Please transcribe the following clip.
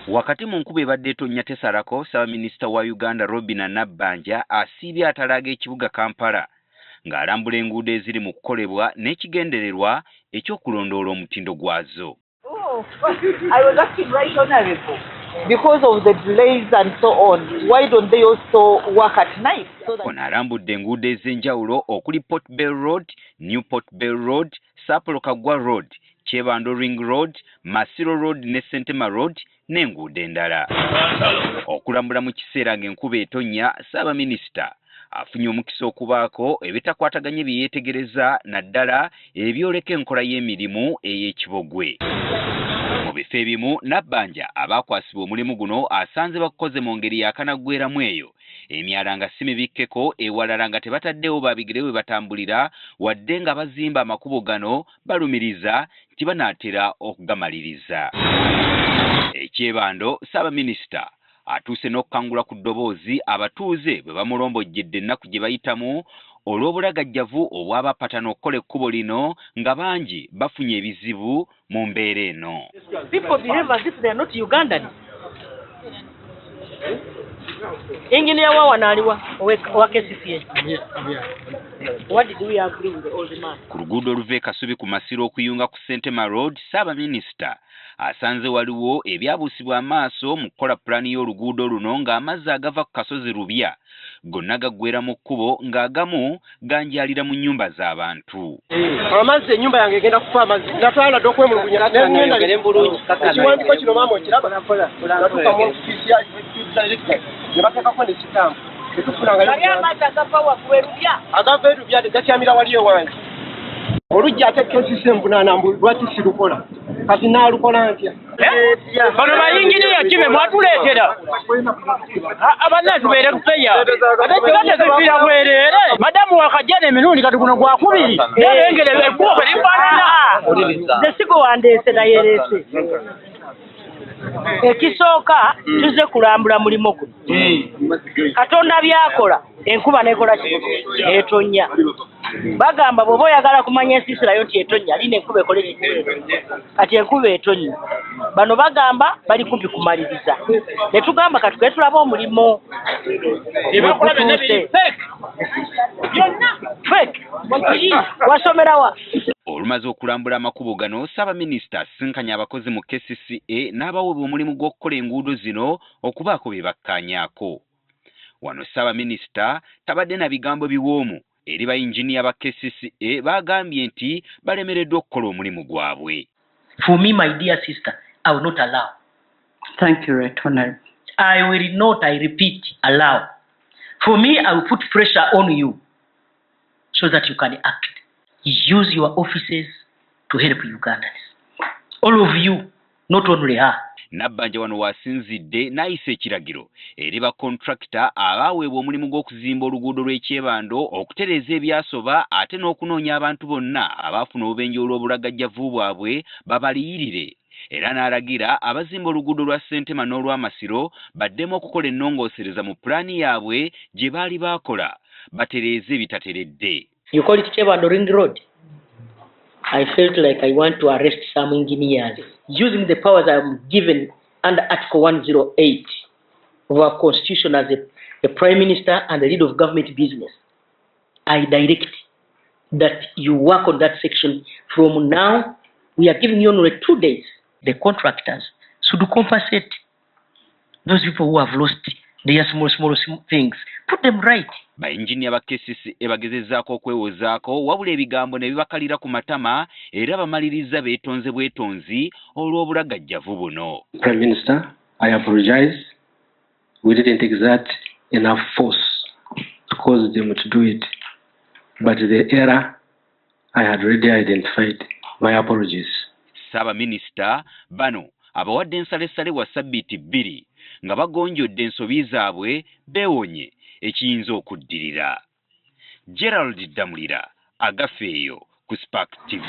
Wakati mu nkuba ebadde etonnya tesalako, Ssaabaminisita wa Uganda Robinah Nabbanja asiibye atalaga ekibuga Kampala ng'alambula enguudo eziri mu kukolebwa n'ekigendererwa ekyokulondoola omutindo gwazo. I was asking right honorable, because of the delays and so on, why don't they also work at night? Ono alambudde enguudo ez'enjawulo okuli Port Bell Road, New Port Bell Road, Sapolo Kagwa Road, Kyebando Ring Road, Masiro Road ne Sentema Road n'enguudo endala. Okulambula mu kiseera ng'enkuba etonnya, Ssaabaminisita afunye omukisa okubaako ebitakwataganye bye yeetegereza naddala ebyoleka enkola y'emirimu ey'ekibogwe. Mu bifo ebimu Nabbanja abaakwasibwa omulimu guno asanze bakoze mu ngeri yakanaggweramu eyo emyala nga si mibikkeko ewalala nga tebataddewo babigere we batambulira wadde nga bazimba amakubo gano balumiriza nti banaatera okugamaliriza. Ekyebando, Ssaabaminisita atuuse n'okukangula ku ddoboozi abatuuze bwe bamulombojjedde ennaku gye bayitamu olw'obulagajjavu obw'abapatana okukola ekkubo lino nga bangi bafunye ebizibu mu mbeera eno. People behave as if they are not Ugandan. Engineer Wawana aliwa wa KCCA. What did we agree with the old man? Ku luguudo oluva e Kasubi ku Masiro okuyunga ku Sentema Road, Ssaabaminisita asanze waliwo ebyabuusibwa amaaso mu kukola pulaani y'oluguudo luno ng'amazzi agava ku kasozi Lubya gonna gaggweera mu kkubo ng'agamu ganjaalira mu nnyumba z'abantu. Amazzi ennyumba yange egenda kufa amazzi natwala dde okwemulugunya ekiwandiiko kino maama okiraba natuuka mu ofiisi ya ne bateekako n'ekitambo agava erubya tegatyamira wali ewange olujja ate kesise mbunaana mbu lwaki sirukola kati naalukola ntya bano bayinginiya kime mwatuleetera abanna tubeere tupeya ate kiba tezifiira bwereere madamu wakajjana emirundi kati guno gwakubiri nerengere ekkubo bwe lifaanana nze sikuwandeese nayereese ekisooka tuze kulambula mulimu guno Katonda byakola enkuba nekola etonnya bagamba bw'oba oyagala kumanya ensiisirayo nti etonnya lina enkuba ekola kati enkuba etonnya bano bagamba bali kumpi kumaliriza ne tugamba katuke tulaba omulimu wasomerawa. Olumaze okulambula amakubo gano, Ssaabaminisita asinkanye abakozi mu KCCA n'abaweebwa omulimu gw'okukola enguudo zino okubaako bye bakkaanyaako. Wano Ssaabaminisita tabadde na bigambo biwoomu eri bayinginiya ba KCCA bagambye nti balemereddwa okukola omulimu gwabwe. For me, my dear sister, I will not allow. Thank you, Right Honorable. I will not, I repeat, allow. For me, I will put pressure on you so that you can act. Use your offices to help Ugandans. All of you, not only her. Nabbanja wano wasinzidde n'ayisa ekiragiro eri ba kontrakita abaaweebwa omulimu gw'okuzimba oluguudo lw'Ekyebando okutereeza ebyasoba ate n'okunoonya abantu bonna abaafuna obubenje olw'obulagajjavu bwabwe babaliyirire. Era n'alagira abazimba oluguudo lwa Sentema n'olw'Amasiro baddemu okukola ennongoosereza mu pulaani yaabwe gye baali baakola batereeze ebitateredde. You call it Kyebando Ring Road? I felt like I want to arrest some engineers using the powers I'm given under Article 108 of our Constitution as a Prime Minister and the leader of government business. I direct that you work on that section. From now, we are giving you only 2 days. The contractors should compensate those people who have lost their small things. Put them right. Bayinginiya ba KCCA bagezezzaako okwewozaako wabula ebigambo ne bibakalira ku matama era bamaliriza beetonze bwetonzi olw'obulagajjavu buno. Prime Minister, I apologize. We didn't exert enough force to cause them to do it. But the error I had already identified. My apologies. Ssaabaminisita bano abawadde ensalessale wa ssabbiiti 2 nga bagonjodde ensobi zaabwe beewonye ekiyinza okuddirira. Gerald Damulira agafeeyo ku Spark TV.